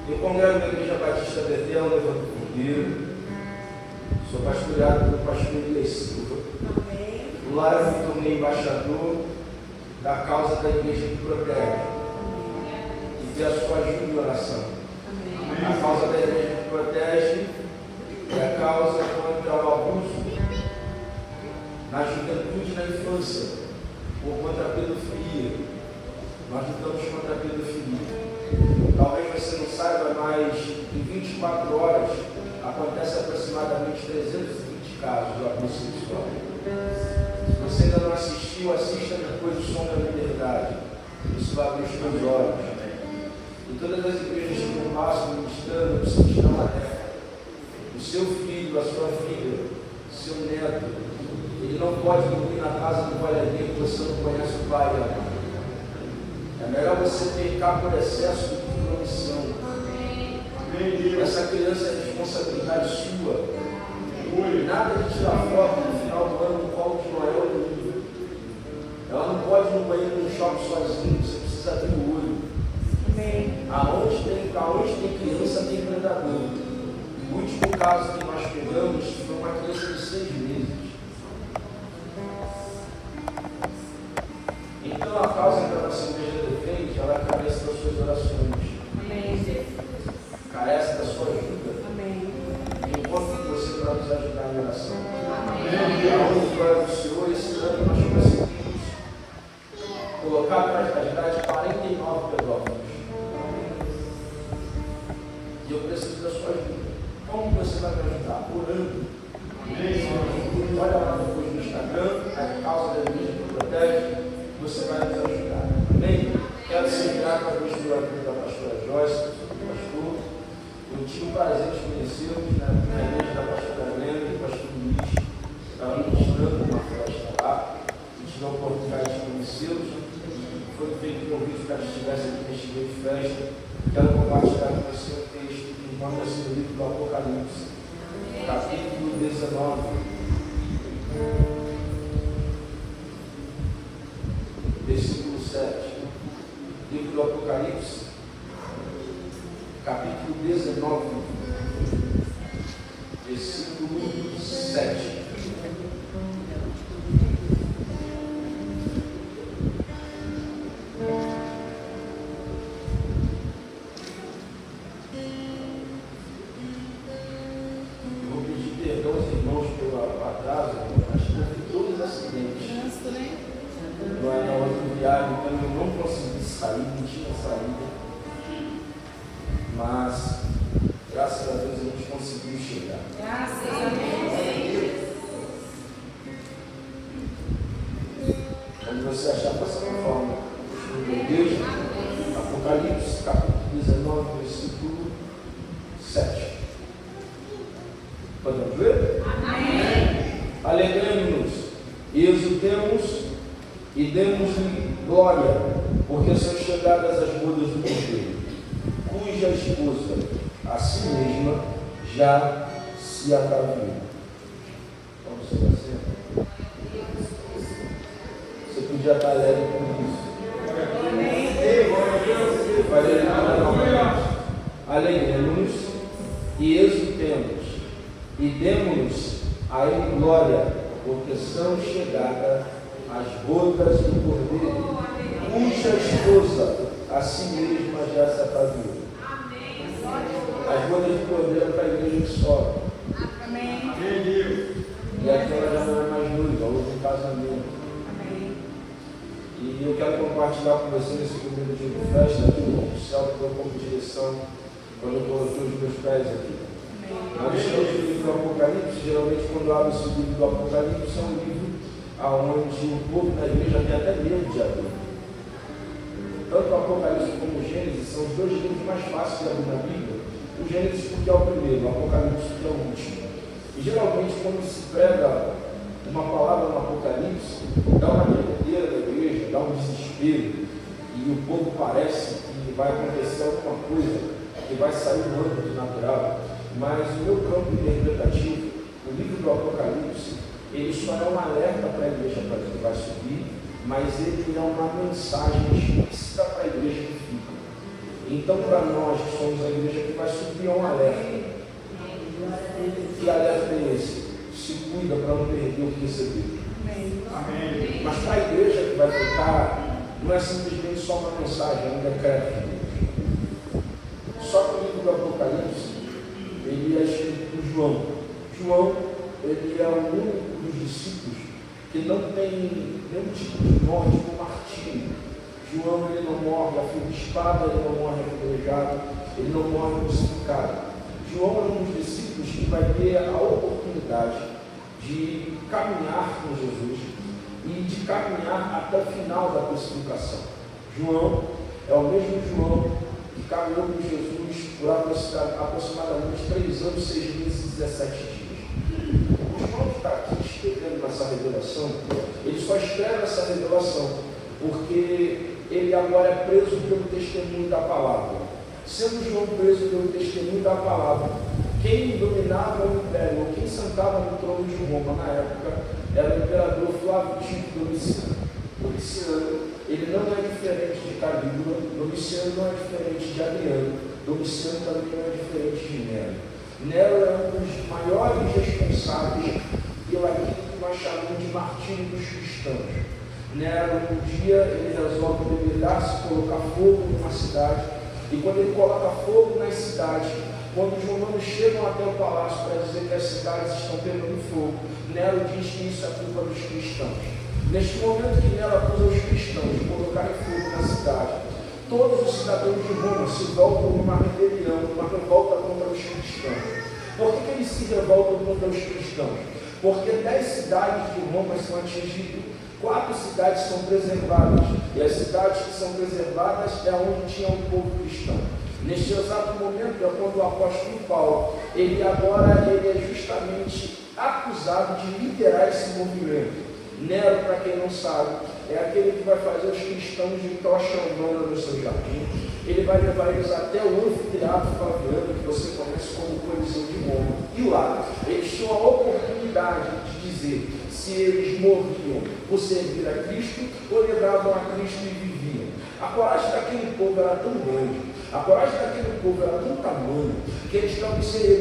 Eu congrego na Igreja Batista Betel, Levando Cordeiro. Sou pastoreado pelo pastor Elias Silva. Lá eu me tornei embaixador da causa da Igreja que protege. E peço sua ajuda em oração. A causa da Igreja que protege é a causa contra o abuso na juventude e na infância, ou contra a pedofilia. Nós lutamos contra a pedofilia. Talvez você não saiba, mas em 24 horas acontece aproximadamente 320 casos de abuso sexual. Se você ainda não assistiu, assista depois do Som da Liberdade. Isso vai abrir os seus olhos. E todas as igrejas que eu passo ministrando precisam estar uma terra. O seu filho, a sua filha, o seu neto, ele não pode dormir na casa do valhadeiro que você não conhece o pai e a mãe. É melhor você pecar por excesso do que por omissão. Essa criança é responsabilidade sua. Nada de tirar foto no final do ano no colo de Noel e livro. Ela não pode ir no banheiro no shopping sozinho, você precisa abrir o olho. Aonde tem criança, tem predador. O último caso que nós pegamos foi uma criança de 6 meses. Então a causa que a nossa igreja defende, ela carece das suas orações. Carece da sua ajuda. E enquanto que você para nos ajudar em oração. A glória do Senhor, esse ano nós conseguimos colocar atrás das grades 49 pedófilos. E eu preciso da sua ajuda. Como você vai me ajudar? Orando. Olha lá depois no Instagram, a causa da igreja que protege, você vai nos ajudar. Amém? Quero ser grato a Deus pela vida da pastora Joyce, do pastor. Eu tive o prazer de conhecê-los na igreja da pastora Helena e do pastor Luiz. Estava ministrando uma festa lá. E tive a oportunidade de conhecê-los. Foi feito um convite para que estivesse aqui neste dia de festa. Quero compartilhar com você um texto que encontra-se no livro do Apocalipse, capítulo 19. Versículo 7. Livro do Apocalipse, capítulo 19, versículo 7. Mas, graças a Deus, a gente conseguiu chegar. Graças a Deus. Quando você achar, passa uma forma. Meu Deus, Apocalipse, capítulo 19, versículo 7. Podemos ver? Amém. Alegremos-nos e exultemos e demos-lhe glória, porque são chegadas as bodas do Cordeiro, cuja esposa, a si mesma, já se ataviou. Vamos ser assim? Você podia estar alegre com isso. Alegremos-nos e exultemos e demos-nos a ele glória, porque são chegadas as bodas do Cordeiro, cuja esposa, a si mesma, já se ataviou. As bodas do Cordeiro para a igreja que sobe. Amém. E aqui ela já não é mais noiva, houve um casamento. Amém. E eu quero compartilhar com você nesse primeiro dia de festa aqui o céu que deu como direção quando eu coloquei os meus pés aqui. Nós estamos no livro do Apocalipse. Geralmente, quando abre esse livro do Apocalipse, é um livro onde o povo da igreja tem até medo de abrir. Tanto o Apocalipse como o Gênesis são os dois livros mais fáceis de abrir na Bíblia. O Gênesis porque é o primeiro, o Apocalipse porque é o último. E geralmente quando se prega uma palavra no Apocalipse, dá uma tremedeira da igreja, dá um desespero, e o povo parece que vai acontecer alguma coisa, que vai sair do âmbito natural. Mas no meu campo interpretativo, o livro do Apocalipse, ele só é um alerta para a igreja para que vai subir, mas ele é uma mensagem explícita para a igreja que fica. Então, para nós que somos a igreja que vai subir um alerta. Que alerta é esse? Se cuida para não perder o que recebeu. Amém. Mas para a igreja que vai ficar, não é simplesmente só uma mensagem, é um decreto de Deus. Só que o livro do Apocalipse, ele é escrito por João. João, ele é o único dos discípulos que não tem nenhum tipo de morte como martírio. João, ele não morre a fio de espada, ele não morre apedrejado, ele não morre crucificado. João é um dos discípulos que vai ter a oportunidade de caminhar com Jesus e de caminhar até o final da crucificação. João é o mesmo João que caminhou com Jesus por aproximadamente 3 anos, 6 meses e 17 dias. O João que está aqui escrevendo essa revelação, ele só escreve essa revelação porque ele agora é preso pelo testemunho da palavra. Sendo João preso pelo testemunho da palavra, quem dominava o império, ou quem sentava no trono de Roma na época, era o imperador Flávio Tito Domiciano. Domiciano, ele não é diferente de Calígula, Domiciano não é diferente de Adriano, Domiciano também não é diferente de Nero. Nero é um dos maiores responsáveis pelo que nós chamamos de martírio dos cristãos. Nero, um dia, ele resolve debilitar-se, colocar fogo numa cidade. E quando ele coloca fogo nas cidades, quando os romanos chegam até o palácio para dizer que as cidades estão pegando fogo, Nero diz que isso é culpa dos cristãos. Neste momento que Nero acusa os cristãos de colocarem fogo na cidade, todos os cidadãos de Roma se voltam numa rebelião, numa revolta contra os cristãos. Por que eles se revoltam contra os cristãos? Porque 10 cidades de Roma são atingidas. 4 cidades são preservadas, e as cidades que são preservadas é onde tinha um povo cristão. Neste exato momento é quando o apóstolo Paulo, ele é justamente acusado de liderar esse movimento. Nero, para quem não sabe, é aquele que vai fazer os cristãos de tocha humana no seu jardim. Ele vai levar eles até o anfiteatro Flaviano, que você conhece como Coliseu de Roma. E lá, eles tinham a oportunidade de dizer se eles morriam por servir a Cristo ou levavam a Cristo e viviam. A coragem daquele povo era tão grande, a coragem daquele povo era tão tamanho, que eles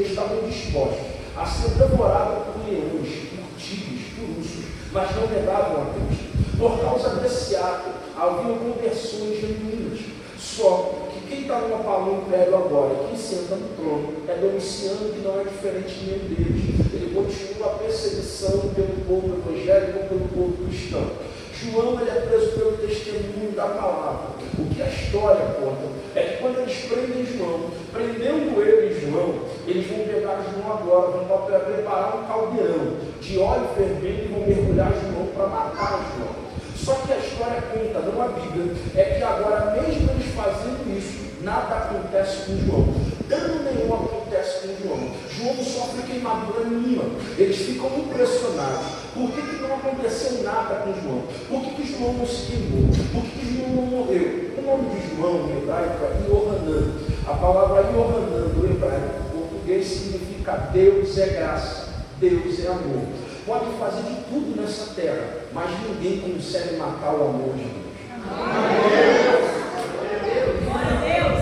estavam dispostos a ser devorados por leões, por tigres, por ursos, mas não levavam a Cristo. Por causa desse ato, haviam conversões genuínas. Só que quem está no atual império agora, quem senta no trono, é Domiciano, que não é diferente de nenhum deles. Ele continua a perseguição pelo povo evangélico ou pelo povo cristão. João, ele é preso pelo testemunho da palavra. O que a história conta é que quando eles prendem João, prendendo ele e João, eles vão pegar João agora, vão preparar um caldeirão de óleo fervendo e vão mergulhar João para matar João. Só que a história conta, não a Bíblia, é que agora, mesmo eles fazendo isso, nada acontece com João. Dano nenhum acontece com João. João não sofre queimadura nenhuma. Eles ficam impressionados. Por que não aconteceu nada com João? Por que João não se queimou? Por que João não morreu? O nome de João, em hebraico, é Yohanan. A palavra Yohanan, do hebraico, em português, significa Deus é graça, Deus é amor. Pode fazer de tudo nessa terra, mas ninguém consegue matar o amor de Deus.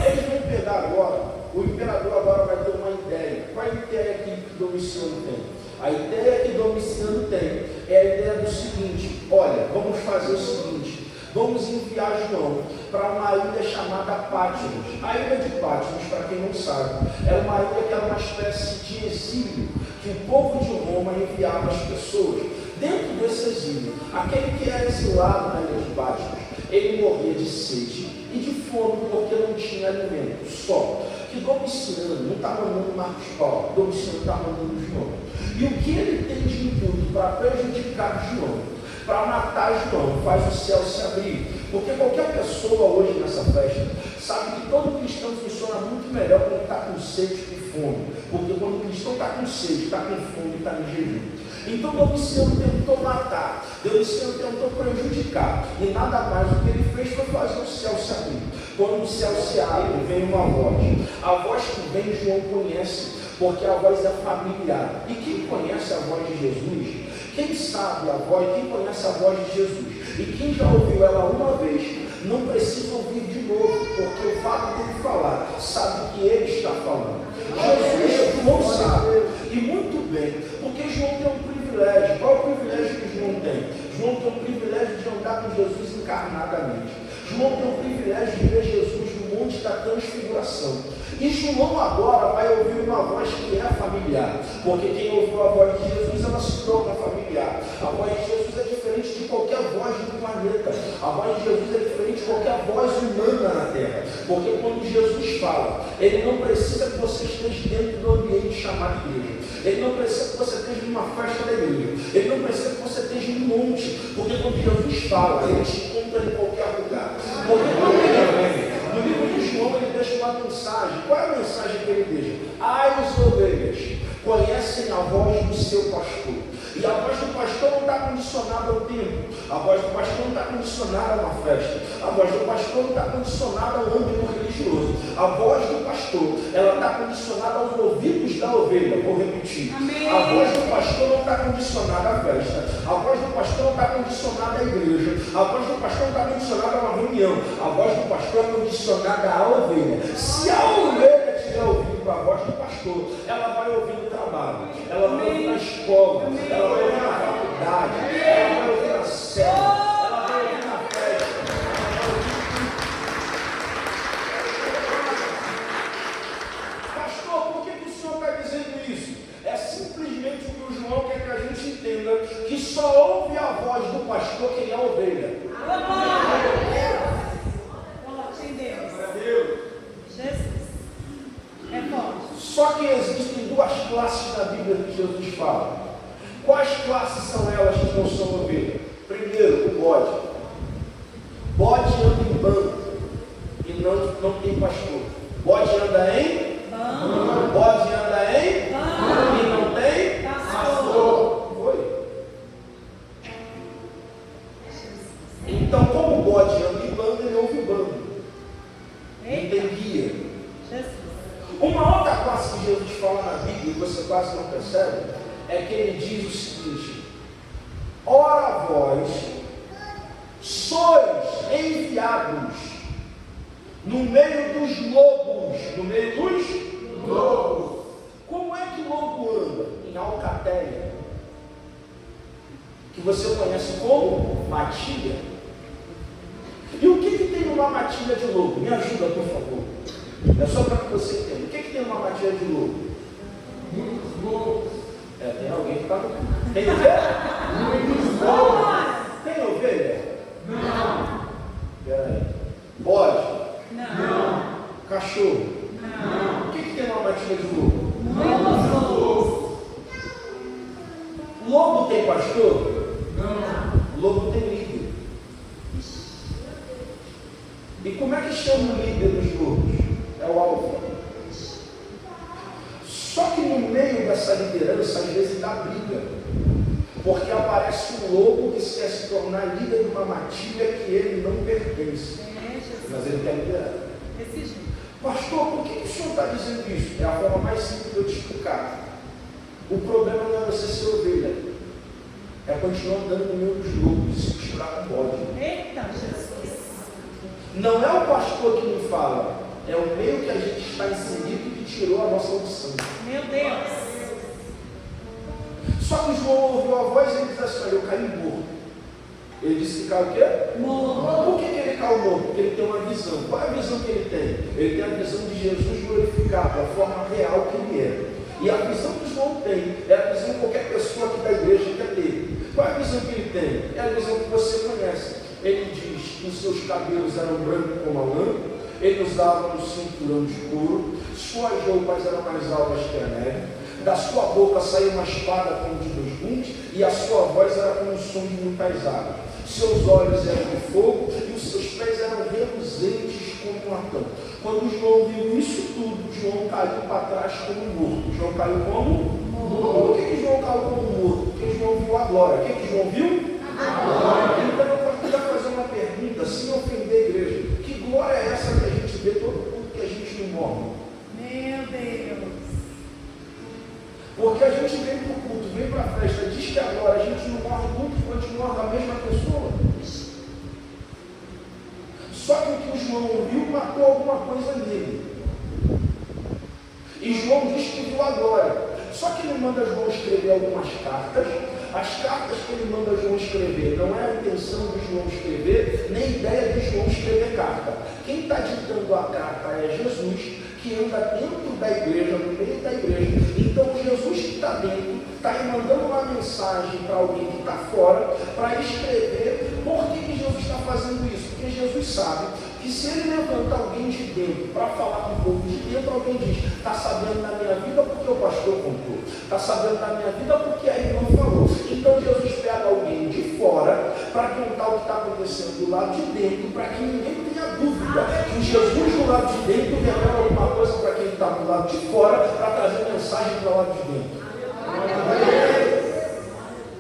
Eles vão pegar agora, o imperador agora vai ter uma ideia. Qual é a ideia que Domiciano tem? A ideia que Domiciano tem é a ideia do seguinte: olha, vamos fazer o seguinte, vamos enviar João para uma ilha chamada Patmos. A ilha de Patmos, para quem não sabe, era uma ilha que era uma espécie de exílio que o povo de Roma enviava as pessoas. Dentro desse exílio, aquele que era exilado na ilha de Patmos, ele morria de sede e de fome porque não tinha alimento. Só que Domiciano não está mandando Marcos Paulo, Domiciano está mandando João. E o que ele tem de intuito para prejudicar João, para matar João, faz o céu se abrir. Porque qualquer pessoa hoje nessa festa sabe que todo cristão funciona muito melhor quando está com sede e fome. Porque quando o cristão está com sede, está com fome, está em jejum. Então Domiciano tentou matar, Domiciano tentou prejudicar, e nada mais o que ele fez foi fazer o céu se abrir. Quando o céu se abre, vem uma voz. A voz que vem, João conhece, porque a voz é familiar. E quem conhece a voz de Jesus, quem sabe a voz, quem conhece a voz de Jesus, e quem já ouviu ela uma vez, não precisa ouvir de novo, porque o fato dele falar, sabe que ele está falando. Jesus, João sabe, e muito bem, porque João tem um privilégio. Qual é o privilégio que João tem? João tem o privilégio de andar com Jesus encarnadamente. João tem o privilégio de ver Jesus no monte da transfiguração. E João agora vai ouvir uma voz que é familiar, porque quem ouviu a voz de Jesus, ela se torna familiar. A voz de Jesus é diferente de qualquer voz do planeta. A voz de Jesus é diferente de qualquer voz humana na terra, porque quando Jesus fala, ele não precisa que você esteja dentro do ambiente chamado igreja. Ele não precisa que você esteja numa festa da igreja. Ele não precisa que você esteja em um monte, porque quando Jesus fala, ele te encontra em qualquer lugar. Porque quando ele vem, no livro de João, ele deixa uma mensagem. Qual é a mensagem que ele deixa? Ai, os ovelhas conhecem a voz do seu pastor. E a voz do pastor não está condicionada ao tempo. A voz do pastor não está condicionada a uma festa. A voz do pastor não está condicionada ao âmbito religioso. A voz do pastor, ela está condicionada aos ouvidos da ovelha. Vou repetir. Amém. A voz do pastor não está condicionada à festa. A voz do pastor não está condicionada à igreja. A voz do pastor não está condicionada a uma reunião. A voz do pastor é condicionada à ovelha. Se a ovelha estiver ouvindo a voz do pastor, ela vai ouvir no trabalho, ela vai ouvir na escola, ela vai ouvir na faculdade, ela vai ouvir na célula, ela vai ouvir na festa. Pastor, por que o senhor está dizendo isso? É simplesmente o que o João quer que a gente entenda, que só ouve a voz do pastor quem é ovelha. Só que existem duas classes na Bíblia que Jesus fala. Quais classes são elas que não são ovelha? Primeiro, o bode. Bode anda em bando e não tem pastor. Bode anda em bando. Bode anda em bando e não tem pastor. Foi. Então, como o bode anda em bando, ele ouve o bando. Não tem guia. Uma outra classe que Jesus fala na Bíblia, e você quase não percebe, é que ele diz o seguinte: ora vós sois enviados no meio dos lobos. No meio dos lobos. Como é que o lobo anda? Em alcateia, que você conhece como matilha. E o que tem numa matilha de lobo? Me ajuda, por favor. É só para que você entenda. O que tem numa matilha de lobo? Muitos lobos. Tem alguém que está no... Tem ovelha? Muitos lobos. Tem ovelha? Não. Peraí. Bode? Não. Cachorro? Não. O que tem numa matilha de lobo? Muitos lobos. Lobo tem pastor? Não. Lobo tem líder. E como é que chama o líder dos lobos? É o alfa. Só que no meio dessa liderança, às vezes dá briga, porque aparece um lobo que quer se tornar líder de uma matilha que ele não pertence, mas ele quer liderar. Pastor, por que o senhor está dizendo isso? É a forma mais simples de eu te explicar. O problema não é você ser ovelha, é continuar andando no meio dos lobos e se misturar com bode. Eita, Jesus! Não é o pastor que me fala, é o meio que a gente está inserido que tirou a nossa audição. Meu Deus! Só que João ouviu a voz e ele disse assim: eu caí morto. Ele disse que caiu o quê? Morto. Por que ele caiu morto? Porque ele tem uma visão. Qual é a visão que ele tem? Ele tem a visão de Jesus glorificado, a forma real que ele é. E a visão que João tem é a visão que qualquer pessoa aqui da igreja quer ter. Qual é a visão que ele tem? É a visão que você conhece. Ele diz que os seus cabelos eram brancos como a lã, ele usava um cinturão de couro, suas roupas eram mais altas que a neve, da sua boca saía uma espada com de 2 gumes, e a sua voz era como um som de muitas águas. Seus olhos eram de fogo, e os seus pés eram reluzentes como um latão. Quando João viu isso tudo, João caiu para trás como morto. João caiu como morto. Por que João caiu como morto? Porque João viu a glória. O que João viu? A glória. Então eu queria fazer uma pergunta, sem ofender a igreja. Que glória é essa que a gente vê todo mundo que a gente não morre? Meu Deus! Porque a gente vem para o culto, vem para a festa, diz que agora a gente não morre, o culto continua da mesma pessoa. João viu, matou alguma coisa nele. E João diz que viu a glória. Só que ele manda João escrever algumas cartas. As cartas que ele manda João escrever, não é a intenção de João escrever, nem a ideia de João escrever carta. Quem está ditando a carta é Jesus, que anda dentro da igreja, no meio da igreja. Então Jesus que está dentro, está mandando uma mensagem para alguém que está fora, para escrever. Por que Jesus está fazendo isso? Porque Jesus sabe que se ele levanta alguém de dentro para falar com o povo de dentro, alguém diz: está sabendo da minha vida porque o pastor contou, está sabendo da minha vida porque a irmã falou. Então Jesus pega alguém de fora para contar o que está acontecendo do lado de dentro, para que ninguém tenha dúvida que Jesus do lado de dentro revela alguma coisa para quem está do lado de fora, para trazer mensagem para o lado de dentro.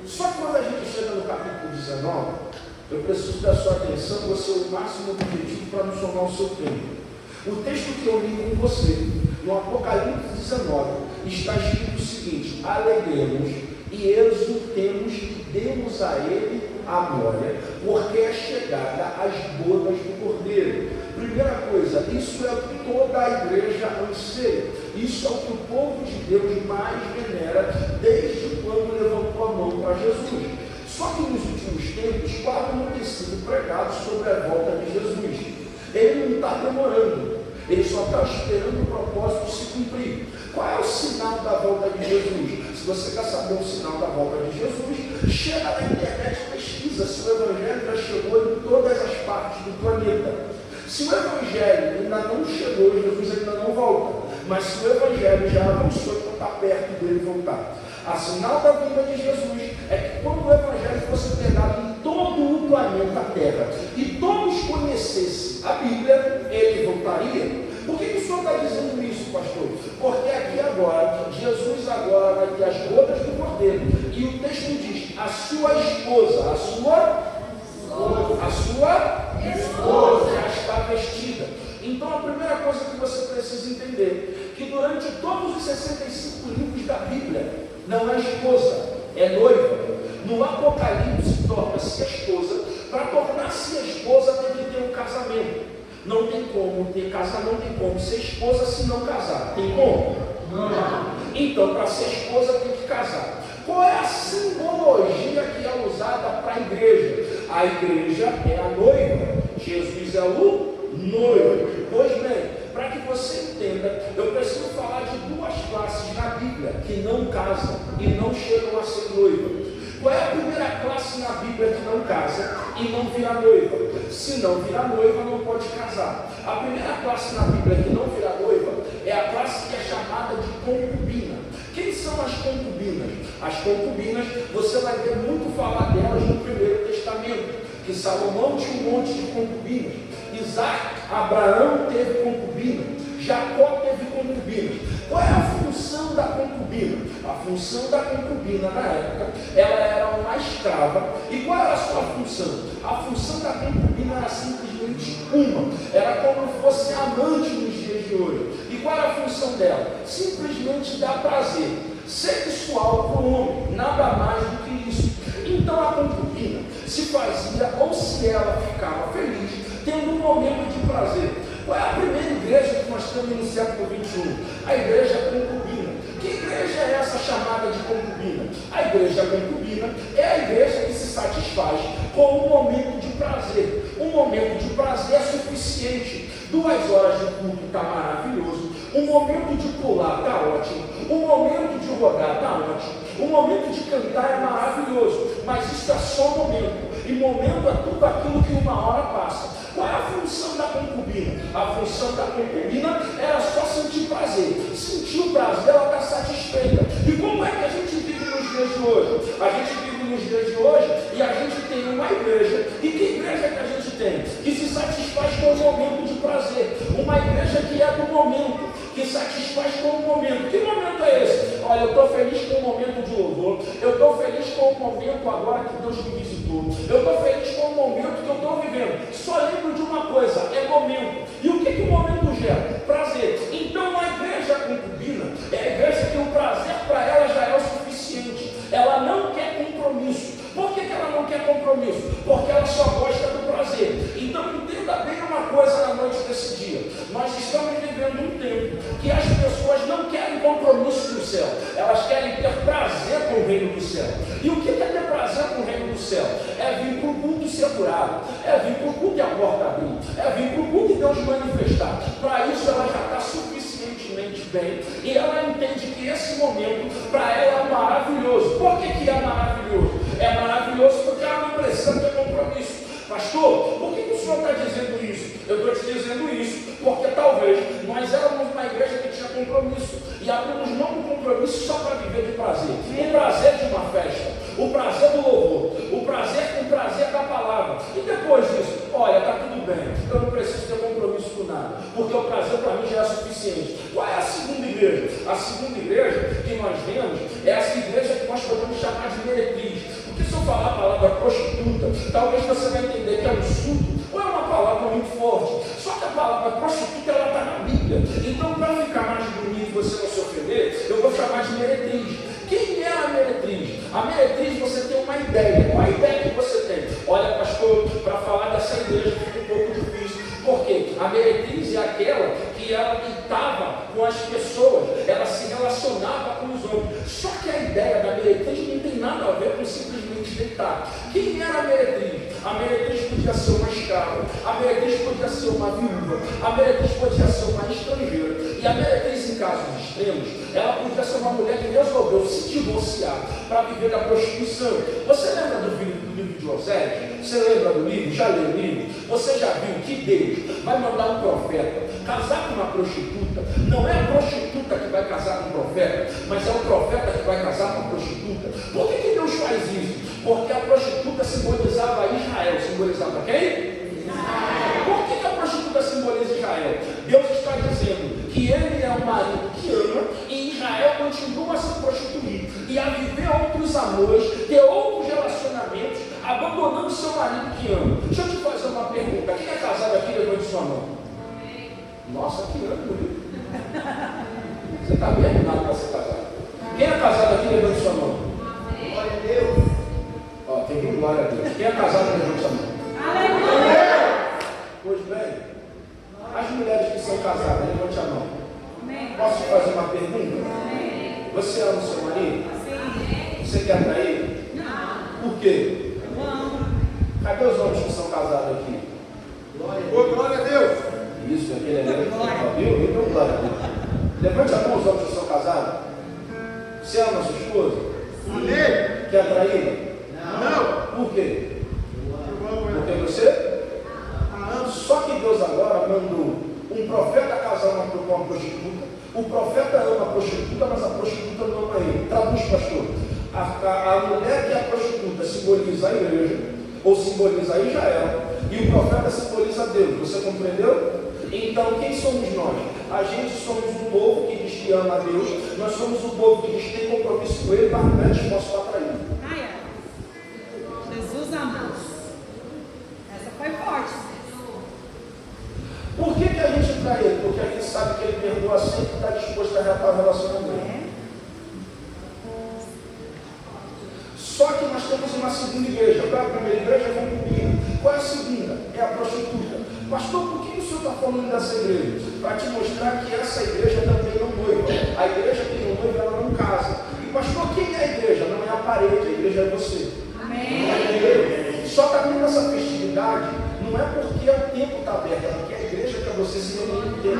Só que quando a gente chega no capítulo 19, eu preciso da sua atenção, você é o máximo objetivo para não somar o seu tempo. O texto que eu li com você, no Apocalipse 19, está escrito o seguinte: alegremos e exultemos e demos a ele a glória, porque é chegada as bodas do Cordeiro. Primeira coisa, isso é o que toda a igreja anseia. Isso é o que o povo de Deus mais venera desde quando levantou a mão para Jesus. Só que nos últimos tempos, quase não tem sido pregado sobre a volta de Jesus. Ele não está demorando, ele só está esperando o propósito se cumprir. Qual é o sinal da volta de Jesus? Se você quer saber o sinal da volta de Jesus, chega na internet e pesquisa se o Evangelho já chegou em todas as partes do planeta. Se o Evangelho ainda não chegou, Jesus ainda não volta. Mas se o Evangelho já avançou, então está perto dele voltar. A sinal da vinda de Jesus é que quando o Evangelho fosse pregado em todo o planeta Terra e todos conhecessem a Bíblia, ele voltaria. Por que o senhor está dizendo isso, pastor? Porque aqui agora, Jesus agora vai ter as bodas do Cordeiro. E o texto diz: a sua esposa, a sua esposa já está vestida. Então a primeira coisa que você precisa entender, que durante todos os 65 livros da Bíblia, não é esposa, é noiva. No Apocalipse torna-se esposa. Para tornar-se esposa tem que ter um casamento. Não tem como ter casamento, não tem como ser esposa se não casar. Tem como? Não. Então, para ser esposa tem que casar. Qual é a simbologia que é usada para a igreja? A igreja é a noiva. Jesus é o noivo. Pois bem, para que você entenda, eu preciso falar de duas classes na Bíblia que não casam e não chegam a ser noiva. Qual é a primeira classe na Bíblia que não casa e não vira noiva? Se não vira noiva, não pode casar. A primeira classe na Bíblia que não vira noiva é a classe que é chamada de concubina. Quem são as concubinas? As concubinas, você vai ver muito falar delas no Primeiro Testamento, que Salomão tinha um monte de concubinas. Isaac, Abraão teve concubina, Jacó teve concubina. Qual é a função da concubina? A função da concubina na época, ela era uma escrava. E qual era a sua função? A função da concubina era simplesmente uma. Era como fosse amante nos dias de hoje. E qual era a função dela? Simplesmente dar prazer sexual para o homem, nada mais do que isso. Então a concubina se fazia, ou se ela ficava feliz, tendo um momento de prazer. Qual é a primeira igreja que nós temos no século XXI? A igreja concubina. Que igreja é essa chamada de concubina? A igreja concubina é a igreja que se satisfaz com um momento de prazer. Um momento de prazer é suficiente. 2 horas de culto está maravilhoso. Um momento de pular está ótimo. Um momento de rodar está ótimo. Um momento de cantar é maravilhoso. Mas isso é só momento. E momento é tudo aquilo que uma hora passa. Qual é a função da concubina? A função da concubina era só sentir prazer. Sentir o prazer, ela está satisfeita. E como é que a gente vive nos dias de hoje? A gente vive nos dias de hoje e a gente tem uma igreja. E que igreja que a gente tem? Que se satisfaz com o momento de prazer. Uma igreja que é do momento, que satisfaz com o momento. Que momento é esse? Olha, eu estou feliz com o momento de louvor. Eu estou feliz com o momento agora que Deus me visitou. Eu estou feliz com o momento que eu estou vivendo. Só lembro de uma coisa, é momento. E o que o momento gera? Prazer. Então a igreja concubina é a igreja que o prazer para ela já é o suficiente. Ela não quer compromisso. Por que ela não quer compromisso? Porque ela só gosta do prazer. Então entenda bem uma coisa na noite céu. Elas querem ter prazer com o reino do céu. E o que é ter prazer com o reino do céu? É vir para o culto e ser curado. É vir para o culto e a porta abrir. É vir para o culto e Deus manifestar. Para isso ela já está suficientemente bem. E ela entende que esse momento para ela é maravilhoso. Por que é maravilhoso? É maravilhoso porque ela não precisa ter compromisso. Pastor, por que o senhor está dizendo isso? Eu estou te dizendo isso porque talvez nós éramos uma igreja que tinha compromisso e abrimos mão do compromisso só para viver de prazer. O prazer de uma festa, o prazer do louvor, o prazer da palavra. E depois disso, olha, está tudo bem, eu não preciso ter compromisso com nada, porque o prazer para mim já é suficiente. Qual é a segunda igreja? A segunda igreja que nós vemos é essa igreja que nós podemos chamar de meretriz. Porque se eu falar a palavra prostituta, talvez você vai entender que é um insulto ou é uma palavra muito forte. Só que a palavra prostituta ela está na Bíblia. Então, para ficar mais bonito e você não se ofender, eu vou chamar de meretriz. Quem é a meretriz? A meretriz você tem uma ideia. Qual a ideia que você tem? Olha, pastor, para falar dessa igreja fica um pouco difícil. Por quê? A meretriz é aquela que ela deitava com as pessoas, ela se relacionava com os homens. Só que a ideia da meretriz não tem nada a ver com simplesmente deitar. Quem era a meretriz? A meretriz podia ser uma escrava, a meretriz podia ser uma viúva, a meretriz podia ser uma estrangeira. E a meretriz, em casos extremos, ela podia ser uma mulher que resolveu se divorciar para viver da prostituição. Você lembra do livro de Oséias? Você lembra do livro? Já leu o livro? Você já viu que Deus vai mandar um profeta casar com uma prostituta? Não é a prostituta que vai casar com o profeta, mas é o profeta que vai casar com a prostituta. Por que Deus faz isso? Porque a prostituta simbolizava Israel. Simbolizava quem? Israel. Por que a prostituta simboliza Israel? Deus está dizendo que ele é um marido que ama e Israel continua a se prostituir e a viver outros amores, ter outros relacionamentos, abandonando seu marido que ama. Deixa eu te fazer uma pergunta. Quem é casado aqui? Levante sua mão. Nossa, que ano, você está bem animado para ser casado. Quem é casado aqui? Levante sua mão. Glória a Deus. Ó, tem um glória a Deus. Quem é casado? Levante sua mão. Aleluia! Pois bem, as mulheres que são casadas, levante a mão. Posso te fazer uma pergunta? Você ama o seu marido? Sim. Você quer trair ele? Não. Por quê? Eu amo. Cadê os homens que são casados aqui? Glória a Deus! Isso, aquele ali. Viu? Então, glória a Deus. Levante a mão os homens que são casados. Você ama a sua esposa? Amém. Quer traí-la? Não. Por quê? Porque você? Só que Deus agora mandou um profeta casar com uma prostituta. O profeta ama a prostituta, mas a prostituta não ama ele. Traduz, pastor. A mulher que é a prostituta simboliza a igreja, ou simboliza Israel, e o profeta simboliza Deus. Você compreendeu? Então, quem somos nós? A gente somos um povo que diz que ama a Deus, nós somos um povo que diz que tem compromisso com Ele, mas não é disposto a trair. Jesus amou. Essa foi forte. Por que a gente trai Ele? Porque a gente sabe que Ele perdoa sempre e está disposto a reatar o relacionamento. Só que nós temos uma segunda igreja. Qual é a primeira igreja? Vamos comigo. Qual é a segunda? É a prostituta. Pastor, por que o senhor está falando dessa igreja? Para te mostrar que essa igreja também não noiva. A igreja que não noiva, ela não casa. E pastor, quem é a igreja? Não é a parede, a igreja é você. Amém. Só está vindo essa festividade, não é porque o tempo está aberto, é porque a igreja quer você se reunir no tempo.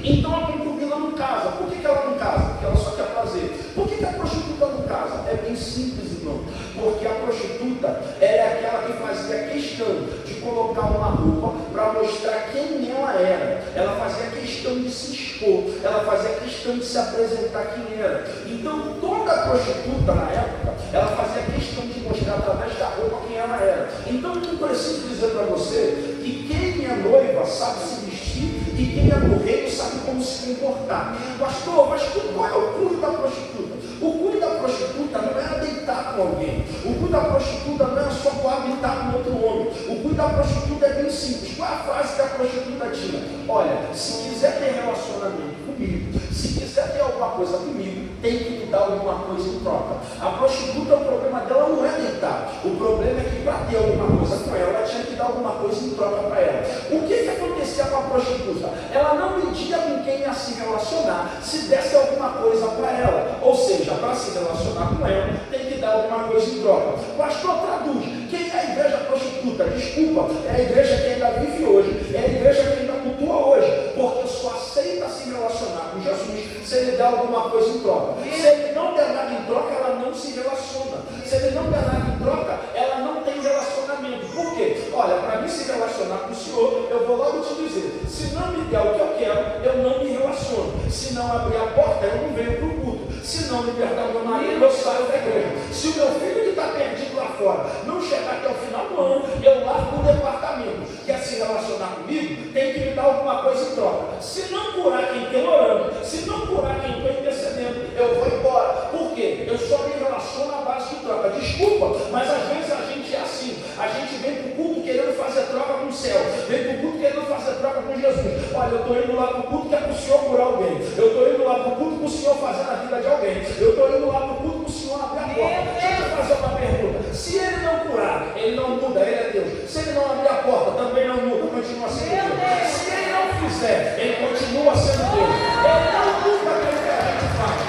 Então a concubina não casa. Por que ela não casa? Porque ela só quer prazer. Por que a prostituta não casa? É bem simples, irmão. Porque a prostituta, ela é aquela que fazia questão de colocar uma roupa para mostrar quem ela era. Ela fazia questão de se expor. Ela fazia questão de se apresentar quem era. Então toda prostituta na época, ela fazia questão de mostrar através da roupa quem ela era. Então eu não preciso dizer para você que quem é noiva sabe se vestir e quem é no reino sabe como se comportar. Pastor, mas qual é o culto da prostituta? O culto da prostituta não é deitar com alguém. O culto da prostituta não é só coabitar com outro homem. O culto da prostituta é bem simples. Qual é a frase que a prostituta tinha? Olha, se quiser ter relacionamento comigo, se quiser ter alguma coisa comigo, tem que me dar alguma coisa em troca. A prostituta, o problema dela não é deitar. O problema é que para ter alguma coisa com ela tinha que dar alguma coisa em troca para ela. O que acontecia com a prostituta? Ela não media com quem ia se relacionar se desse alguma coisa para ela. Ou seja, para se relacionar com ela, tem que dar alguma coisa em troca. Pastor, traduz. Quem é a igreja prostituta? Desculpa, é a igreja que ainda vive hoje, é a igreja que ainda cultua hoje, porque só aceita se relacionar com Jesus se ele der alguma coisa em troca. Se ele não der nada em troca, ela não se relaciona. Se ele não der nada em troca, ela não tem relacionamento. Por quê? Olha, para mim se relacionar com o Senhor, eu vou logo te dizer, se não me der o que eu quero, eu não me relaciono. Se não abrir a porta, eu não venho para o culto. Se não libertar o meu marido, eu saio da igreja. Se o meu filho que está perdido lá fora não chegar até o final do ano, eu largo o departamento. Quer se relacionar comigo, tem que me dar alguma coisa em troca. Se não curar quem estou orando, se não curar quem estou intercedendo, eu vou embora. Por quê? Eu só me relaciono à base de troca. Desculpa, mas às vezes a gente é assim. A gente vem para o culto querendo fazer troca com o céu. Vem para o culto querendo fazer troca com Jesus. Olha, eu estou indo lá para o culto que é para o Senhor curar alguém. Eu estou indo lá para o culto para o Senhor fazer na vida de alguém. Eu estou indo lá para o culto para o Senhor abrir a porta. Deixa eu te fazer uma pergunta. Se ele não curar, ele não muda, ele é Deus. Se ele não abrir a porta, também não muda, continua sendo Deus. Se ele não fizer, ele continua sendo Deus. Ele não muda aquilo que a gente faz.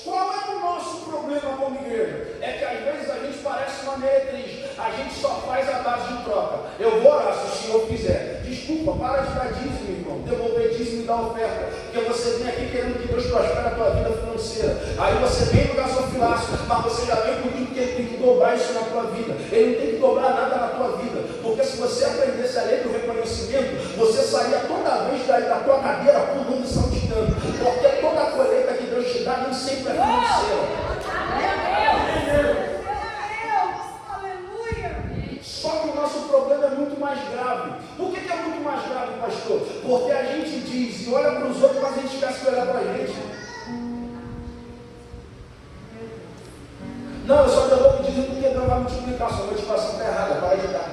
Qual é o nosso problema como igreja? É que às vezes a gente parece uma meretriz. A gente só faz a base de troca. Eu vou orar se o Senhor quiser. Desculpa, para de dar dízimo, irmão. Devolver dízimo e dar oferta. Porque você vem aqui querendo que Deus prospere a tua vida financeira. Aí você vem no gasofilaço, mas você já vem pedindo que ele tem que dobrar isso na tua vida. Ele não tem que dobrar nada na tua vida. Porque se você aprendesse a lei do reconhecimento, você saía toda vez da tua cadeira pulando e saltitando. Porque toda a colheita que Deus te dá nem sempre é financeira. Só que o nosso problema é muito mais grave. Por que é muito mais grave, pastor? Porque a gente diz e olha para os outros, mas a gente esquece de olhar para a gente. Não, eu só devolvo dizendo porque Deus vai multiplicar. Sua motivação está errada, para de dar.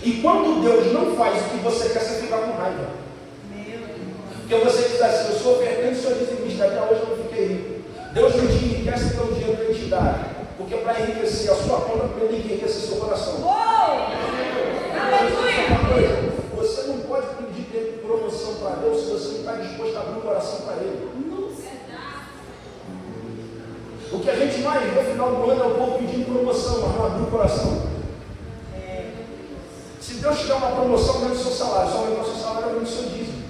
E quando Deus não faz o que você quer, você fica com raiva. Porque você diz assim, eu sou ofertante, sou dizimista, até hoje eu não fiquei rico. Deus não te enriquece pelo dinheiro que ele te dá. Porque para enriquecer a sua conta, ele enriquece seu coração. Você não pode pedir tempo de promoção para Deus se você não está disposto a abrir o coração para Ele. O que a gente mais vê no final do ano é o povo pedindo promoção, mas não abrir o coração. Se Deus te dá uma promoção, aumenta o seu salário. Só aumenta o seu salário, aumenta o seu dízimo.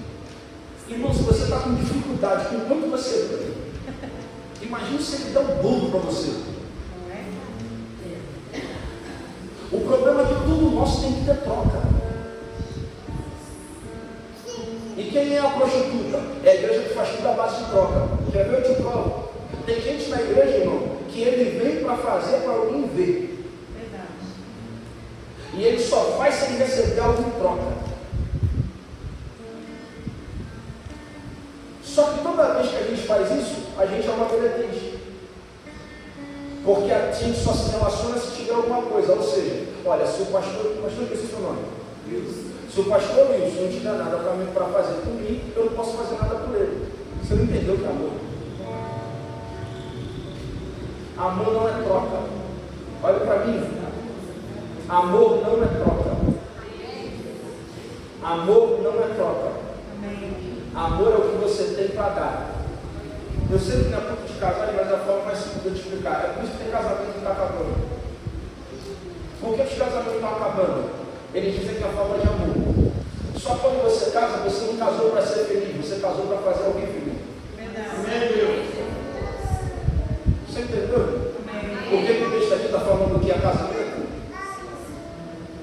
Irmão, se você está com dificuldade, com quanto você ganha, imagine se Ele dá um bolo para você. O problema é que tudo nosso tem que ter troca. E quem é a prostituta? É a igreja que faz tudo à base de troca. Quer ver? Eu te provo. Tem gente na igreja, irmão, que ele vem para fazer para alguém ver. Verdade. E ele só faz sem receber algo em troca. Só que toda vez que a gente faz isso, a gente é uma meretriz. Porque a gente só se relaciona se tiver alguma coisa. Ou seja, olha, se o pastor esqueci o seu nome. Se o pastor Wilson não tiver nada para fazer por mim, eu não posso fazer nada por ele. Você não entendeu o que é amor? Amor não é troca. Olha para mim. Amor não é troca. Amor não é troca. Amor é o que você tem para dar. Eu sei que não é ponto de casar, mas a forma mais simples de eu te explicar. É por isso que tem casamento que está acabando. Por que os casamentos estão acabando? Eles dizem que é a falta de amor. Só quando você casa, você não casou para ser feliz, você casou para fazer alguém feliz. Verdade. Você entendeu? Por que o texto aqui está falando que é casamento?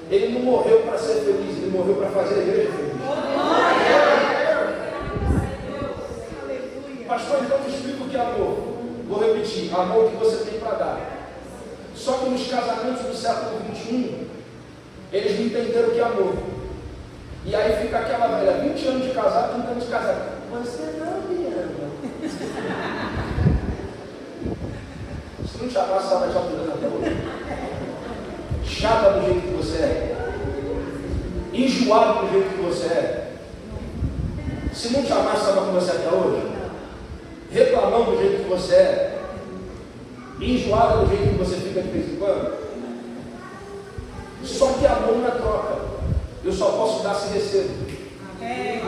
Ele não morreu para ser feliz, ele morreu para fazer a igreja feliz. Pastor, então me explica o que é amor. Vou repetir, amor que você tem para dar. Só que nos casamentos do século XXI, eles não entenderam o que é amor. E aí fica aquela velha, 20 anos de casado, 30 anos de casado. Você não me ama. Se não te amasse, estava te ajudando até hoje. Chata do jeito que você é. Enjoado do jeito que você é. Se não te amasse, estava com você até hoje. reclamando do jeito que você é, enjoada do jeito que você fica de vez em quando. Só que amor não é troca. Eu só posso dar se recebo. Amém.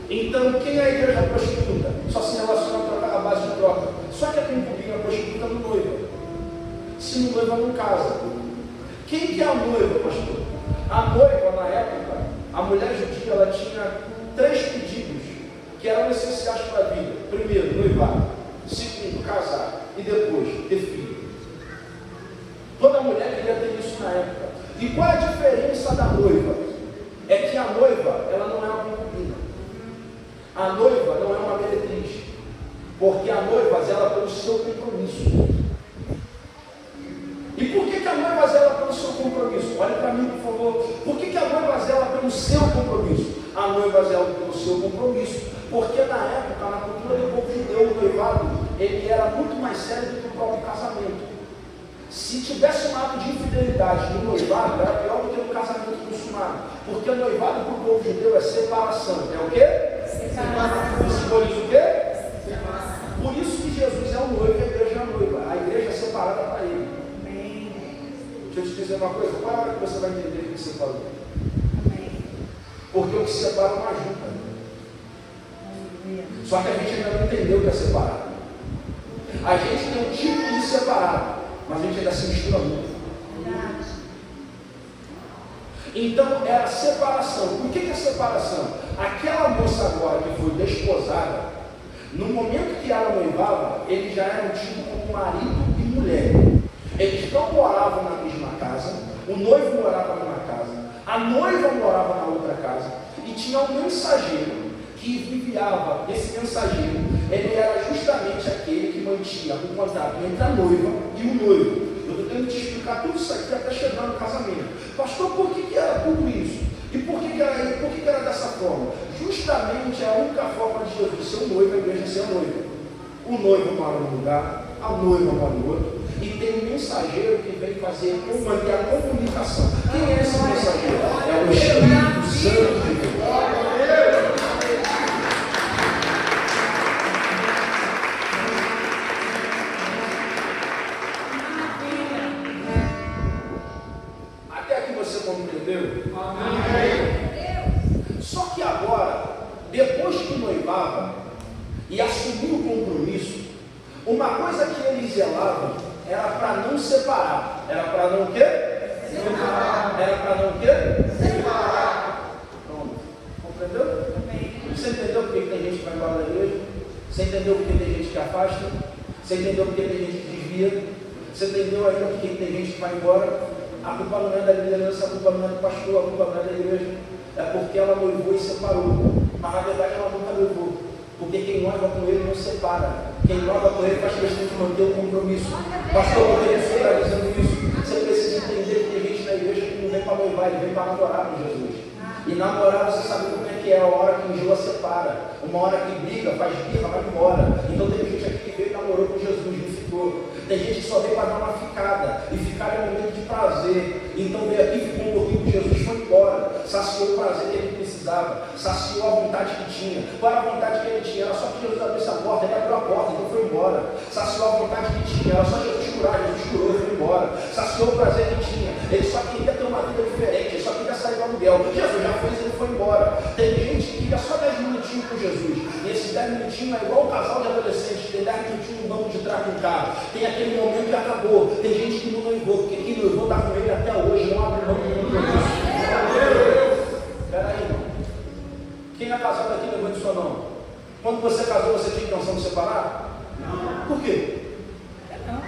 Então, quem é a igreja prostituta? Só se relaciona a troca, a base de troca. Só que a concubina prostituta no noiva. Se no noiva não casa. Quem que é a noiva, pastor? A noiva, na época, a mulher judia, ela tinha 3 pedidos que eram essenciais para a vida. Primeiro, noivar. Segundo, casar. E depois, ter filho. Toda mulher queria ter isso na época. E qual é a diferença da noiva? É que a noiva, ela não é uma concubina. A noiva não é uma meretriz. Porque a noiva zela pelo seu compromisso. E por que a noiva zela pelo seu compromisso? Olha para mim, por favor. Por que a noiva zela pelo seu compromisso? A noiva zela pelo seu compromisso. Porque na época, na cultura do povo judeu, o noivado, ele era muito mais sério do que o próprio casamento. Se tivesse um ato de infidelidade no noivado, era pior do que no casamento consumado. Porque o noivado para o povo judeu é separação. É o quê? Separação. Simboliza o quê? Separação. Por isso que Jesus é o noivo e a igreja é a noiva. A igreja é separada para ele. Amém. Deixa eu te dizer uma coisa. Qual é a hora que você vai entender o que você falou? Amém. Porque o que separa não ajuda. Aleluia. Só que a gente ainda não entendeu o que é separado. A gente tem um tipo de separado, mas a gente ainda se mistura muito. Verdade. Então é a separação. Por que é separação? Aquela moça agora que foi desposada, no momento que ela noivava, eles já eram tidos como marido e mulher. Eles não moravam na mesma casa, o noivo morava numa casa, a noiva morava na outra casa, e tinha um mensageiro que enviava. Esse mensageiro, ele era justamente aquele que mantinha o contato entre a noiva e o noivo. Eu estou tentando te explicar tudo isso aqui até chegar no casamento. Pastor, por que era tudo isso? E por que era dessa forma? Justamente a única forma de Jesus ser o noivo, a igreja ser a noiva. O noivo mora num lugar, a noiva mora no outro, e tem um mensageiro que vem manter a comunicação. Quem é esse mensageiro? É o Espírito Santo de Deus. Compreendeu? Amém. Só que agora, depois que noivava e assumiu o compromisso, uma coisa que eles zelavam era para não separar. Era para não o quê? Separar. Era para não o quê? Separar. Pronto. Compreendeu? Amém. Você entendeu porque tem gente que vai embora da igreja? Você entendeu porque tem gente que afasta? Você entendeu porque tem gente que desvia? Você entendeu ainda porque tem gente que vai embora? A culpa não é da liderança, a culpa não é do pastor, a culpa não é da igreja. É porque ela noivou e separou. Mas na verdade ela nunca noivou. Porque quem noiva com ele não separa. Quem noiva com ele faz questão de manter o compromisso. Pastor, por que você está dizendo isso? Você precisa entender que tem gente na igreja que não vem para noivar, ele vem para namorar com Jesus. E namorar, você sabe como é que é, a hora que enjoa, separa. Uma hora que briga, faz birra, vai embora. Então tem gente aqui que veio e namorou com Jesus, não ficou. Tem gente que só veio para dar uma ficada. E ficar é um momento de prazer. Então veio aqui, ficou um pouquinho com Jesus, foi embora. Saciou o prazer que ele precisava. Saciou a vontade que tinha. Qual era a vontade que ele tinha? Era só que Jesus abrisse a porta. Ele abriu a porta, então foi embora. Saciou a vontade que tinha. Era só Jesus curar. Jesus curou e foi embora. Saciou o prazer que tinha. Ele só queria ter uma vida diferente. Ele só queria sair do aluguel. Jesus já fez, ele foi embora. Tem gente que fica só 10 minutinhos com Jesus. E esses 10 minutinhos é igual um casal de adolescentes. Tem 10 minutinhos no banco de trás com o carro. Tem aquele momento que acabou. Tem gente que não noivou, porque quem noivou está com ele até hoje. Não abre mão do compromisso. Espera aí, irmão. Quem é casado aqui levanta sua mão. Quando você casou, você tinha intenção de separar? Não. Por quê? Não.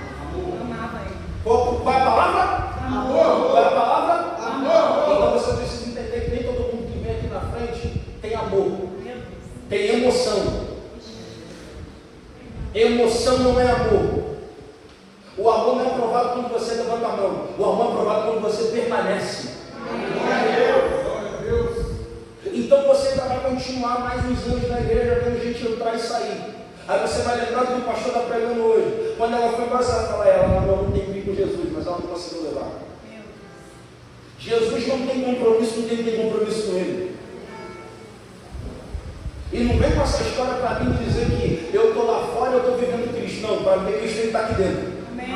Amava ele. Qual é a palavra? Amor. Qual é a palavra? Amor. Então você precisa entender que nem todo mundo que vem aqui na frente tem amor. Tem emoção. Emoção não é amor. O amor não é provado quando você levanta a mão. O amor é provado quando você permanece. Então você ainda vai continuar mais uns anos na igreja, vendo gente entrar e sair. Aí você vai lembrar do que o pastor está pregando hoje. Quando ela foi embora, você vai falar, ela namorou um tempinho com Jesus, mas ela não conseguiu levar. Jesus não tem compromisso com quem tem compromisso com ele. E não vem com essa história para ver Cristo, ele está aqui dentro. Amém.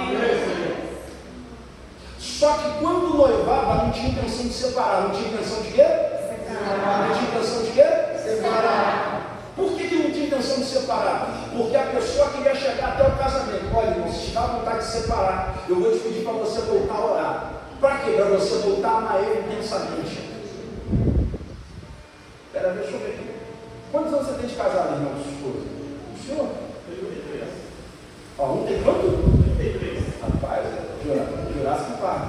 Só que quando noivava, não tinha intenção de separar. Não tinha intenção de quê? Não tinha intenção de quê? Separar. Por que não tinha intenção de separar? Porque a pessoa queria chegar até o casamento. Olha, irmão, se tiver vontade de separar, eu vou te pedir para você voltar a orar. Para quê? Para você voltar a amar ele intensamente. Espera, deixa eu ver aqui. Quantos anos você tem de casado, irmão, com sua esposa? O senhor? Ó, um tem quanto? Rapaz, Jurassic Park.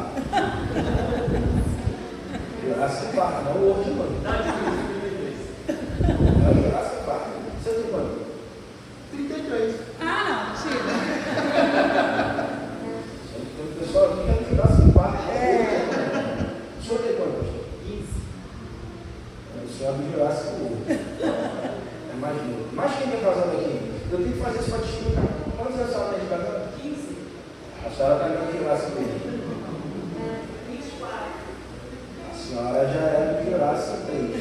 Jurassic Park, não o outro, mano. É o Jurassic Park. Você tem quanto? 33. Ah, não, tira. O pessoal aqui é do Jurassic Park. O senhor tem quanto, pastor? 15. O senhor é do Jurassic Park. É mais novo. Mas quem é casado aqui? Eu tenho que fazer isso para te explicar. Quantos anos a senhora tem de casado? 15. A senhora está no Jurassic Park. 24. A senhora já é do Jurassic Park.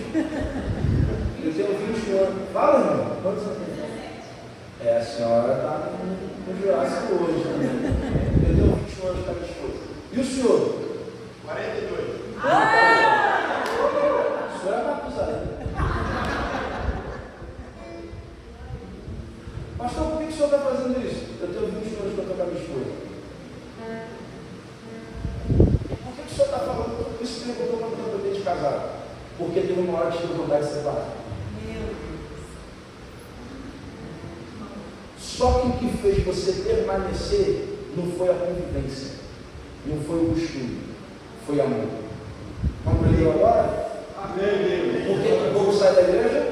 Eu tenho 21 anos. Fala, irmão. Quantos anos tem? A senhora está no Jurassic hoje também. Eu tenho 21 anos com a minha esposa. E o senhor? 42. O senhor é Matusalém. Pastor, por que o senhor está fazendo isso? Eu tenho 21 anos que eu estou com a minha esposa. Por que o senhor está falando tudo isso que eu estou falando de casado? Porque teve uma hora que tive vontade de separar. Só que o que fez você permanecer não foi a convivência, não foi o costume, foi amor. Compreendeu agora? Amém. Por que o povo sai da igreja?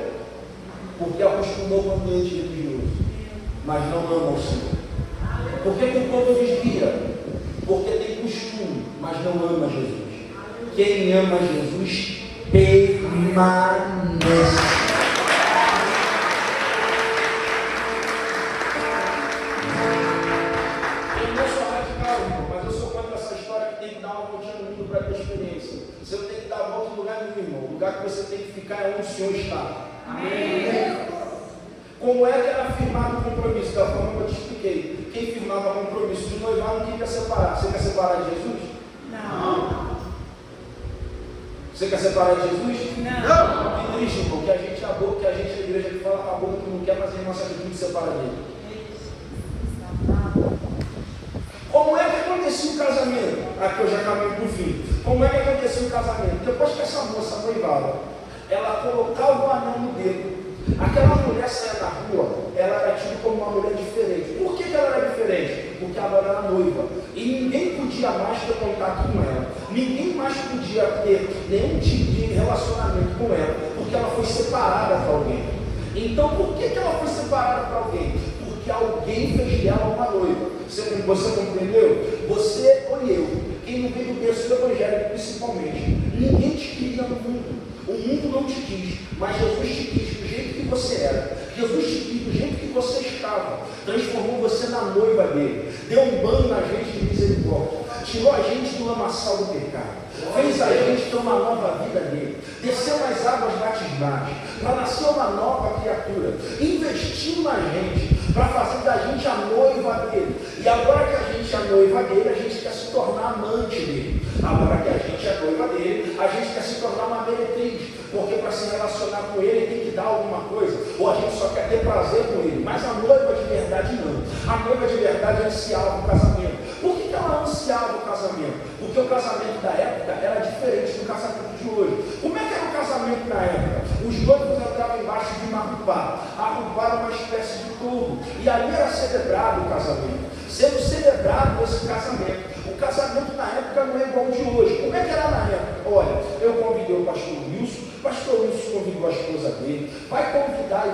Porque acostumou com o ambiente religioso, mas não ama o Senhor. Por que o povo desvia? Porque tem costume, mas não ama Jesus. Quem ama Jesus permanece. Você não tem que dar a volta em lugar nenhum, irmão. O lugar que você tem que ficar é onde o Senhor está. Amém. Como é que era firmado o compromisso? Da forma que eu te expliquei. Quem firmava compromisso de noivado, quem quer separar? Você quer separar de Jesus? Não. Você quer separar de Jesus? Não. Que triste, irmão, que a gente, a igreja que fala com a boca que não quer, mas a nossa atitude separa dele. Como é que acontecia o casamento? Aqui eu já caminho para o fim. Como é que acontecia o casamento? Depois que essa moça noivava, ela colocava o anel no dedo. Aquela mulher saia na rua, ela era tida como uma mulher diferente. Por que ela era diferente? Porque agora era noiva. E ninguém podia mais ter contato com ela. Ninguém mais podia ter nenhum tipo de relacionamento com ela. Porque ela foi separada para alguém. Então por que ela foi separada para alguém? Porque alguém fez dela uma noiva. Você compreendeu? Você ou eu, quem não veio do berço do Evangelho principalmente, ninguém te queria no mundo. O mundo não te quis, mas Jesus te quis do jeito que você era. Jesus te quis do jeito que você estava. Transformou você na noiva dele. Deu um banho na gente de misericórdia. Tirou a gente do lamaçal do pecado. Fez a gente ter uma nova vida nele. Desceu nas águas batismais. Para nascer uma nova criatura. Investiu na gente. Para fazer da gente a noiva dele. E agora que a gente é a noiva dele, a gente quer se tornar amante dele. Agora que a gente é noiva dele, a gente quer se tornar uma meretriz. Porque para se relacionar com ele tem que dar alguma coisa. Ou a gente só quer ter prazer com ele. Mas a noiva de verdade não. A noiva de verdade ansiava o casamento. Por que ela ansiava o casamento? Porque o casamento da época era diferente do casamento de hoje. Como é que era o casamento na época? Os noivos entravam embaixo de uma rupá. A rupá era uma espécie de touro. E ali era celebrado o casamento. Sendo celebrado esse casamento. O casamento na época não é igual ao de hoje. Como é que era na época? Olha, eu convidei o pastor Wilson convidou a esposa dele, vai convidar a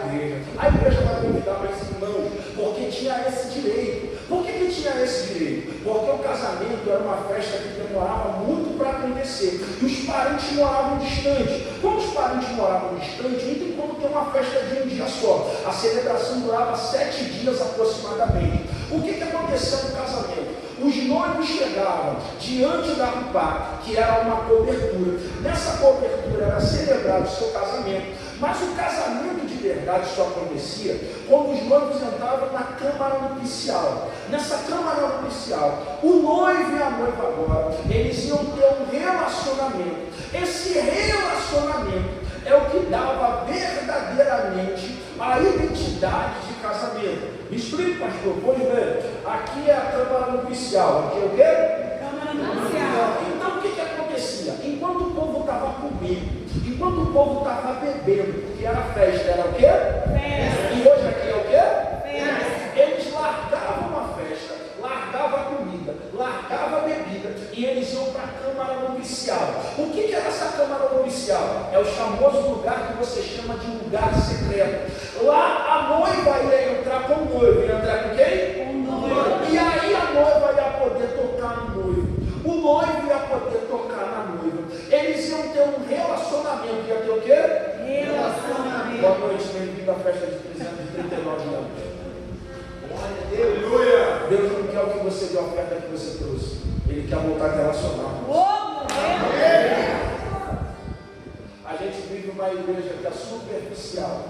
igreja vai convidar mais irmãos, porque tinha esse direito. Por que tinha esse direito? Porque o casamento era uma festa que demorava muito para acontecer, e os parentes moravam distante. Como os parentes moravam distante, não tem como ter uma festa de um dia só. A celebração durava 7 dias aproximadamente. O que aconteceu no casamento? Os noivos chegavam diante da rupá, que era uma cobertura. Nessa cobertura era celebrado o seu casamento, mas o casamento de de verdade só acontecia quando os noivos entravam na câmara nupcial. Nessa câmara nupcial, o noivo e a noiva agora, eles iam ter um relacionamento. Esse relacionamento é o que dava verdadeiramente a identidade de casamento. Me explique, pastor, pois bem, aqui é a câmara nupcial, aqui é o quê? Câmara nupcial. Então o que acontecia? Enquanto o povo estava comendo, enquanto o povo estava bebendo, porque era festa, era o quê? Festa. E hoje aqui é o quê? Festa. Eles largavam a festa, largavam a comida, largavam a bebida e eles iam para a câmara nupcial. O que era essa câmara nupcial? É o famoso lugar que você chama de lugar secreto. Lá a noiva ia entrar com o noivo, ia entrar com quem? Com o noivo. E aí a noiva ia poder tocar no noivo, o noivo ia poder tocar na noiva. Eles iam ter um relacionamento, ia ter o quê? Relacionamento. Boa noite, bem-vindo à festa de 39 anos. Aleluia! Deus não quer o que você deu, a oferta que você trouxe. Ele quer voltar a relacionar. Oh, Deus. A gente vive uma igreja que é superficial.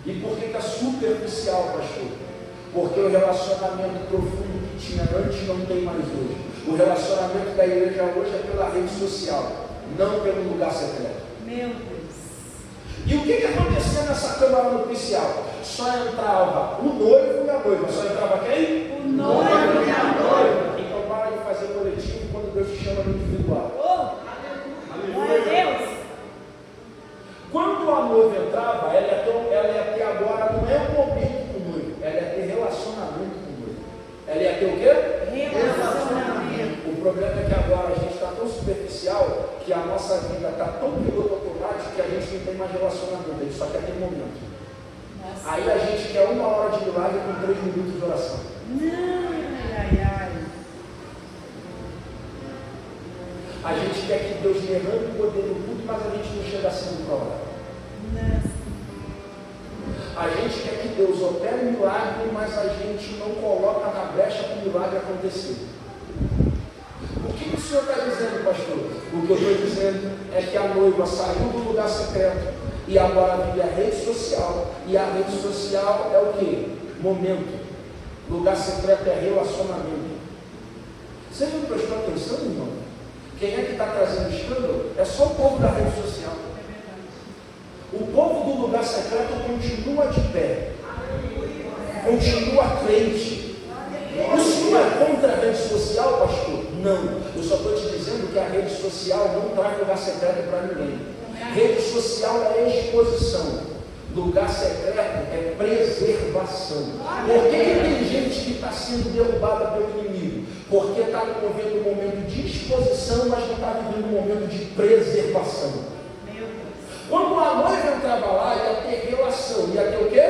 E por que é superficial, pastor? Porque o relacionamento profundo que tinha antes não tem mais hoje. O relacionamento da igreja hoje é pela rede social, não pelo lugar secreto. Meu Deus. E o que acontecia nessa câmara nupcial? Só entrava o noivo e a noiva. Só entrava quem? O noivo e a noiva. Então para de fazer coletivo quando Deus te chama no individual. Oh, glória a Deus. Quando a noiva entrava, ela ia ter agora, não é um momento com o noivo, ela ia ter relacionamento com o noivo. Ela ia ter o quê? Relacionamento. O problema é que agora a gente está tão superficial que a nossa vida está tão piloto automático que a gente não tem mais relacionamento, a gente só quer ter momento. Nossa. Aí a gente quer 1 hora de milagre com 3 minutos de oração. Ai. A gente quer que Deus derrame o poder no culto, mas a gente não chega sendo prova. A gente quer que Deus opere um milagre, mas a gente não coloca na brecha para o milagre acontecer. O que o Senhor está dizendo, pastor? O que eu estou dizendo é que a noiva saiu do lugar secreto e agora vive a rede social. E a rede social é o que? Momento. Lugar secreto é relacionamento. Você não prestou atenção, irmão? Quem é que está trazendo escândalo? É só o povo da rede social. O povo do lugar secreto continua de pé, continua crente. O senhor é contra a rede social, pastor? Não, eu só estou te dizendo que a rede social não traz lugar secreto para ninguém. Rede social é exposição, lugar secreto é preservação. Por que tem gente que está sendo derrubada pelo inimigo? Porque está vivendo um momento de exposição, mas não está vivendo um momento de preservação. Quando a noiva entrava lá, ia ter relação. Ia ter o quê?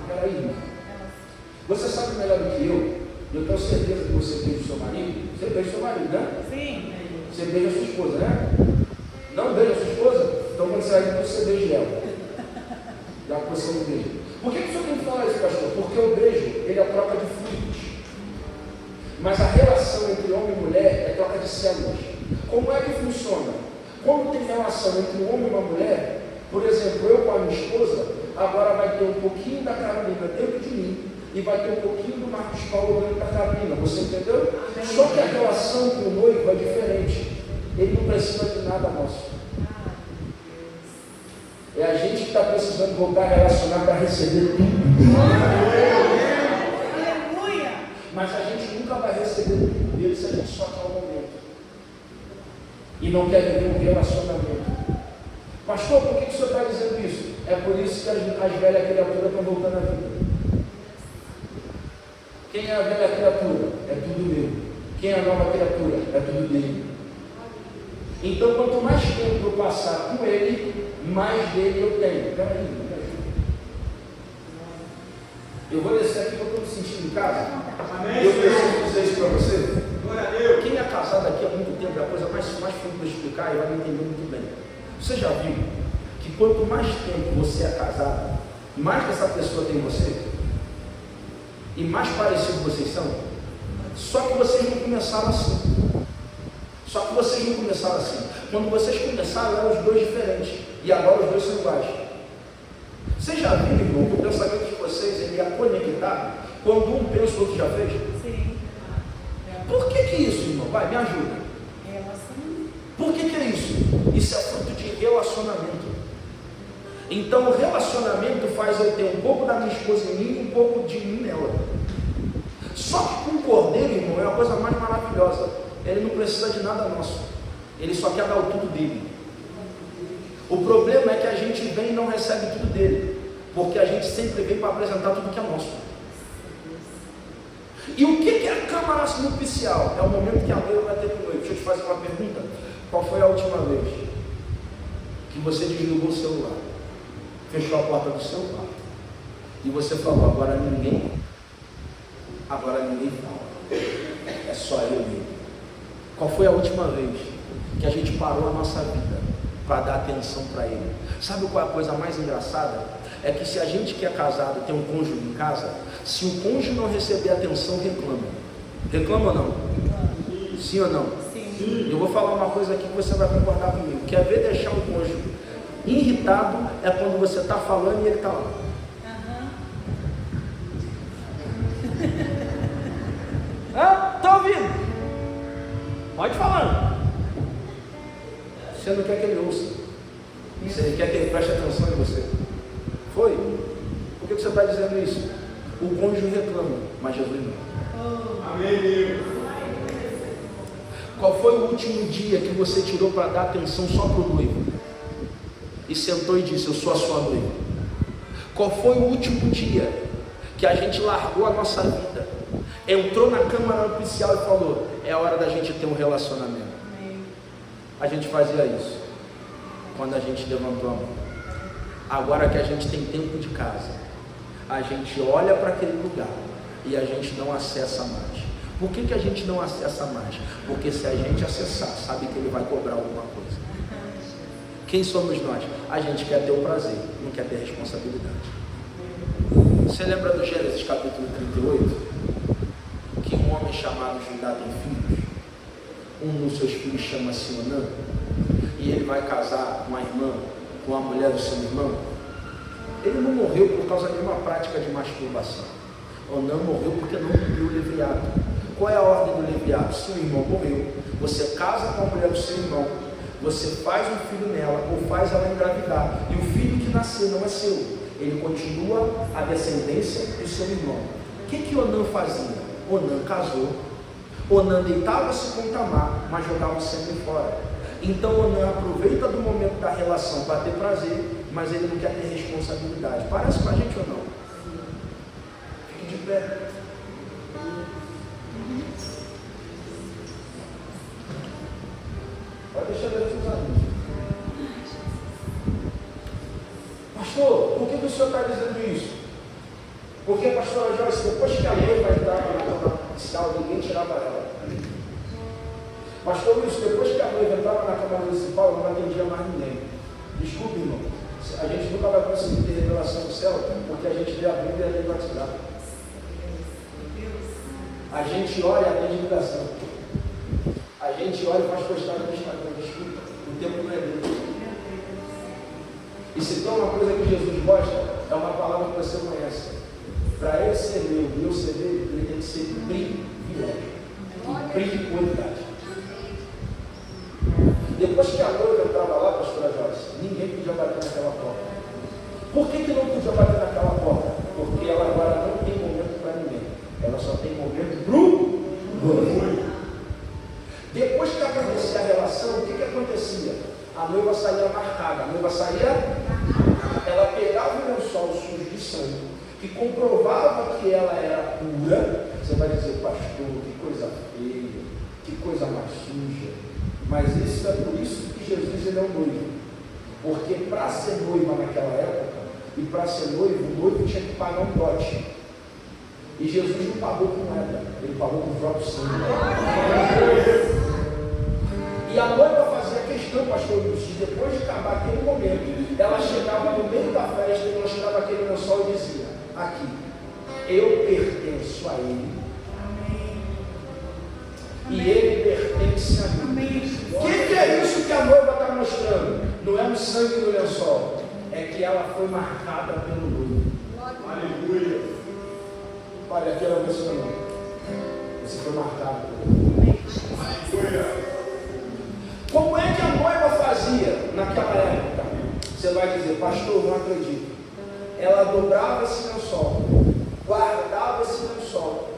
Peraí. Você sabe melhor do que eu tenho certeza que você beija o seu marido. Você beija o seu marido, né? Sim. Você beija a sua esposa, né? Não beija a sua esposa? Então quando você vai vir, você beija ela. Já que você não beija. Por que o senhor tem que falar isso, pastor? Porque o beijo, ele é a troca de fluidos. Mas a relação entre homem e mulher é troca de células. Como é que funciona? Quando tem relação entre um homem e uma mulher, por exemplo, eu com a minha esposa, agora vai ter um pouquinho da Carolina dentro de mim e vai ter um pouquinho do Marcos Paulo dentro da Carolina, você entendeu? Só que a relação com o noivo é diferente, ele não precisa de nada nosso. É a gente que está precisando voltar a relacionar para receber tudo. Aleluia. Mas a gente nunca vai receber tudo dele se a gente só quer o momento. E não quer viver um relacionamento. Pastor, por que o senhor está dizendo isso? É por isso que as velhas criaturas estão voltando à vida. Quem é a velha criatura? É tudo meu. Quem é a nova criatura? É tudo dele. Então, quanto mais tempo eu passar com ele, mais dele eu tenho. Peraí, me ajuda. Eu vou descer aqui porque eu estou me sentindo em casa. Amém. Eu preciso dizer isso para você. Glória a Deus. Quem é casado aqui há muito tempo é a coisa mais fácil de explicar e vai me entender muito bem. Você já viu que quanto mais tempo você é casado, mais que essa pessoa tem você e mais parecido vocês são? Só que vocês não começaram assim. Quando vocês começaram, eram os dois diferentes. E agora os dois são iguais. Vocês já viram, irmão, que o pensamento de vocês ele é conectado quando um pensa, o outro já fez? Sim. Por que isso, irmão? Vai, me ajuda. Relacionamento. Por que é isso? Isso é fruto de relacionamento. Então o relacionamento faz eu ter um pouco da minha esposa em mim e um pouco de mim nela. Só que com o cordeiro, irmão, é a coisa mais maravilhosa. Ele não precisa de nada nosso. Ele só quer dar o tudo dele. O problema é que a gente vem e não recebe tudo dele. Porque a gente sempre vem para apresentar tudo que é nosso. E o que é a câmara nupcial? É o momento que a noiva vai ter com o noivo. Deixa eu te fazer uma pergunta. Qual foi a última vez que você desligou o celular, fechou a porta do seu quarto e você falou, agora ninguém fala, é só eu mesmo? Qual foi a última vez que a gente parou a nossa vida para dar atenção para ele? Sabe qual é a coisa mais engraçada? É que se a gente que é casado tem um cônjuge em casa, se o cônjuge não receber atenção, reclama ou não? Sim ou não? Sim. Eu vou falar uma coisa aqui que você vai concordar comigo. Quer ver deixar um cônjuge irritado é quando você está falando e ele está lá. Está ouvindo? Pode falar. Você não quer que ele ouça. Você quer que ele preste atenção em você. Foi? Por que você está dizendo isso? O cônjuge reclama, mas Jesus não. Amém, Deus. Qual foi o último dia que você tirou para dar atenção só para o noivo? E sentou e disse, eu sou a sua noiva. Qual foi o último dia que a gente largou a nossa vida, entrou na câmara nupcial e falou, é hora da gente ter um relacionamento? A gente fazia isso quando a gente levantou a mão. Agora que a gente tem tempo de casa, a gente olha para aquele lugar e a gente não acessa mais. Por que a gente não acessa mais? Porque se a gente acessar, sabe que ele vai cobrar alguma coisa. Quem somos nós? A gente quer ter o prazer, não quer ter responsabilidade. Você lembra do Gênesis capítulo 38? Que um homem chamado Judá tem filhos. Um dos seus filhos chama-se Onã. E ele vai casar com a irmã, com a mulher do seu irmão. Ele não morreu por causa de uma prática de masturbação. Onã morreu porque não cumpriu o leviato. Qual é a ordem do leviato? Se o irmão morreu, você casa com a mulher do seu irmão, você faz um filho nela, ou faz ela engravidar, e o filho que nasceu não é seu, ele continua a descendência do seu irmão. O que Onã fazia? Onã casou, Onã deitava-se com Tamar, mas jogava o sangue fora. Então Onã aproveita do momento da relação para ter prazer, mas ele não quer ter responsabilidade. Parece com a gente ou não? Fique de pé. Pode deixar Deus usar isso. Pastor, por que o senhor está dizendo isso? Porque, pastora Joyce, depois que a noiva entrava na câmara municipal, ninguém tirava ela. Pastor Wilson, depois que a noiva entrava na câmara municipal, não atendia mais ninguém. Desculpe, irmão. A gente nunca vai conseguir ter revelação do céu, porque a gente lê a Bíblia e a lei batizada. A gente ora e atende ligação. A gente olha e faz postagem no Instagram. Desculpa, o tempo não é dele. E se tem uma coisa que Jesus gosta, é uma palavra que você conhece. Para ele ser meu e eu ser dele, ele tem que ser privilégio e prioridade. Depois que a noiva entrava lá, pastora Joyce, ninguém podia bater naquela porta. Por que não podia bater naquela porta? Porque ela agora não tem momento para ninguém. Ela só tem momento para o noivo. Depois que acontecia a relação, o que acontecia? A noiva saía marcada. A noiva saía, ela pegava o lençol sujo de sangue, que comprovava que ela era pura. Você vai dizer, pastor, que coisa feia, que coisa mais suja. Mas isso é por isso que Jesus ele é um noivo. Porque para ser noiva naquela época, e para ser noivo, o noivo tinha que pagar um dote. E Jesus não pagou com moeda, ele pagou com o próprio sangue. E a noiva fazia questão, pastor Luiz, de depois de acabar aquele momento, ela chegava no meio da festa e mostrava aquele lençol e dizia, aqui, eu pertenço a ele. Amém. E ele pertence a mim. O que é isso que a noiva está mostrando? Não é o sangue do lençol, é que ela foi marcada pelo noivo. Aleluia. Olha, aqui era o seu nome. Você foi marcado pelo noivo. Aleluia. Como é que a noiva fazia naquela época? Você vai dizer, pastor, não acredito. Ela dobrava esse lençol, guardava esse lençol,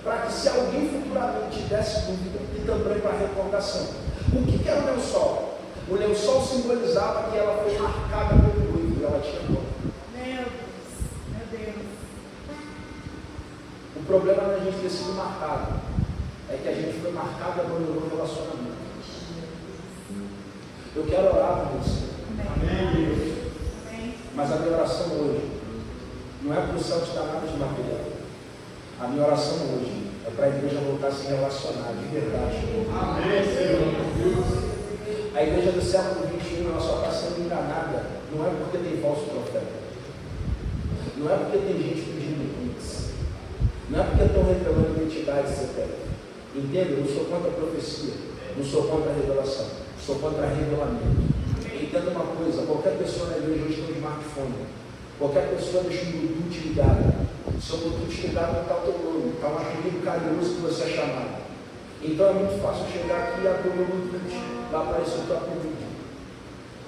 para que se alguém futuramente desse dúvida, e também para recordação. O que era o lençol? O lençol simbolizava que ela foi marcada pelo noivo, ela tinha dor. Meu Deus. O problema da gente ter sido marcado é que a gente foi marcado e abandonou o relacionamento. Eu quero orar por você. Amém. Mas a minha oração hoje não é para o céu te dar nada de material. A minha oração hoje é para a igreja voltar a se relacionar de verdade. Amém, Senhor. A igreja do século XXI ela só está sendo enganada. Não é porque tem falso profeta. Não é porque tem gente pedindo pix. Não é porque estão revelando identidade secreta. Entenda? Eu não sou contra a profecia. Não sou contra a revelação. Sou contra revelamento. Entenda uma coisa, qualquer pessoa na igreja hoje tem um smartphone. Qualquer pessoa deixa um Bluetooth ligado. Seu Bluetooth ligado não está o teu nome, está um apelido carinhoso que você é chamado. Então é muito fácil chegar aqui e abrir o meu Bluetooth, vai aparecer o teu apelido.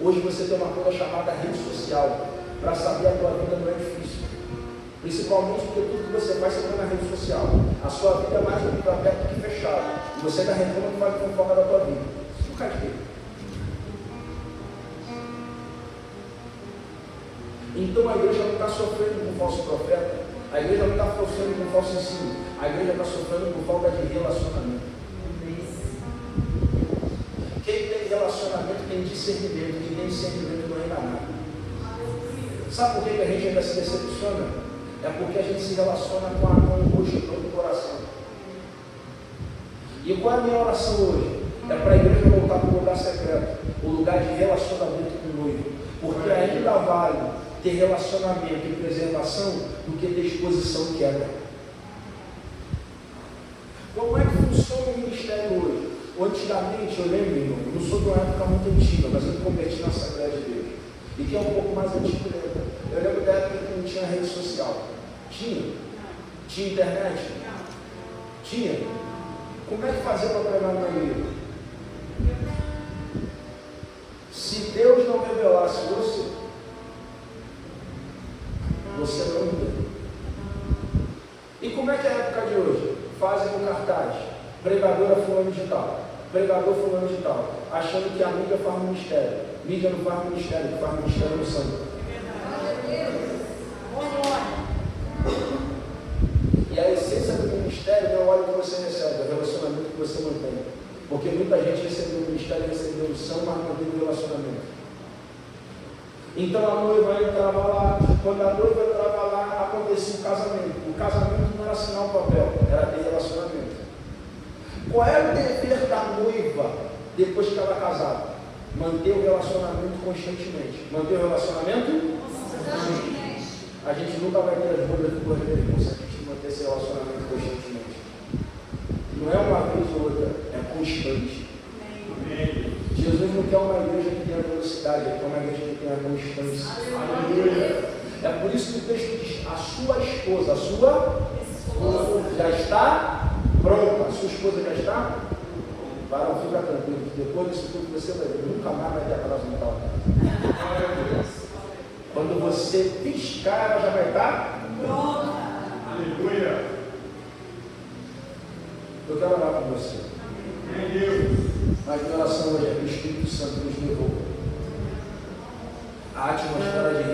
Hoje você tem uma coisa chamada rede social. Para saber a tua vida não é difícil. Principalmente porque tudo que você faz, você põe na rede social. A sua vida é mais um livro aberto que fechado. E você está reclamando que vai fofoca da tua vida. Isso não cai de quê? Então a igreja não está sofrendo com falso profeta, a igreja não está sofrendo com falso ensino, a igreja está sofrendo por falta de relacionamento. Quem tem relacionamento tem discernimento, quem tem discernimento não é enganado. Sabe por que a gente ainda se decepciona? É porque a gente se relaciona com o rosto do coração. E qual é a minha oração hoje? É para a igreja voltar para o lugar secreto, o lugar de relacionamento com o noivo, porque ainda vale ter relacionamento e preservação do que ter exposição e quebra. Como é que funciona o ministério hoje? Antigamente, eu lembro, irmão, eu não sou de uma época muito antiga, mas eu me converti na Assembleia de Deus. E que é um pouco mais antigo, lembra? Eu lembro da época que não tinha rede social. Tinha? Tinha internet? Tinha? Como é que fazia para pregar na igreja? Se Deus não revelasse você não muda. E como é que é a época de hoje? Fazem um cartaz, pregadora fulano de tal, pregador fulano de tal, achando que a mídia faz ministério. Mídia não faz ministério, faz ministério no sangue. E a essência do ministério não é o óleo que você recebe, é o relacionamento que você mantém. Porque muita gente recebeu o ministério, recebeu o sangue, mas não teve o relacionamento. Então a noiva entrava lá, quando a noiva entrava lá, acontecia o casamento. O casamento não era assinar um papel, era ter relacionamento. Qual é o dever da noiva depois que ela é casada? Manter o relacionamento constantemente. Manter o relacionamento? Constantemente. A gente nunca vai ter as bodas do cordeiro se a gente manter esse relacionamento constantemente. Não é uma vez ou outra, é constante. Amém. Jesus não quer uma igreja que tenha velocidade, ele quer uma igreja que tenha constância. Aleluia. É por isso que o texto diz: a sua esposa já está pronta. A sua esposa já está? Varão, fica tranquilo, depois disso tudo que você vai ver, nunca mais vai ter atraso mental. Quando você piscar, ela já vai estar pronta. Aleluia. Eu quero orar por você. Meu Deus. Mas a oração hoje é que o Espírito Santo nos levou. A atmosfera de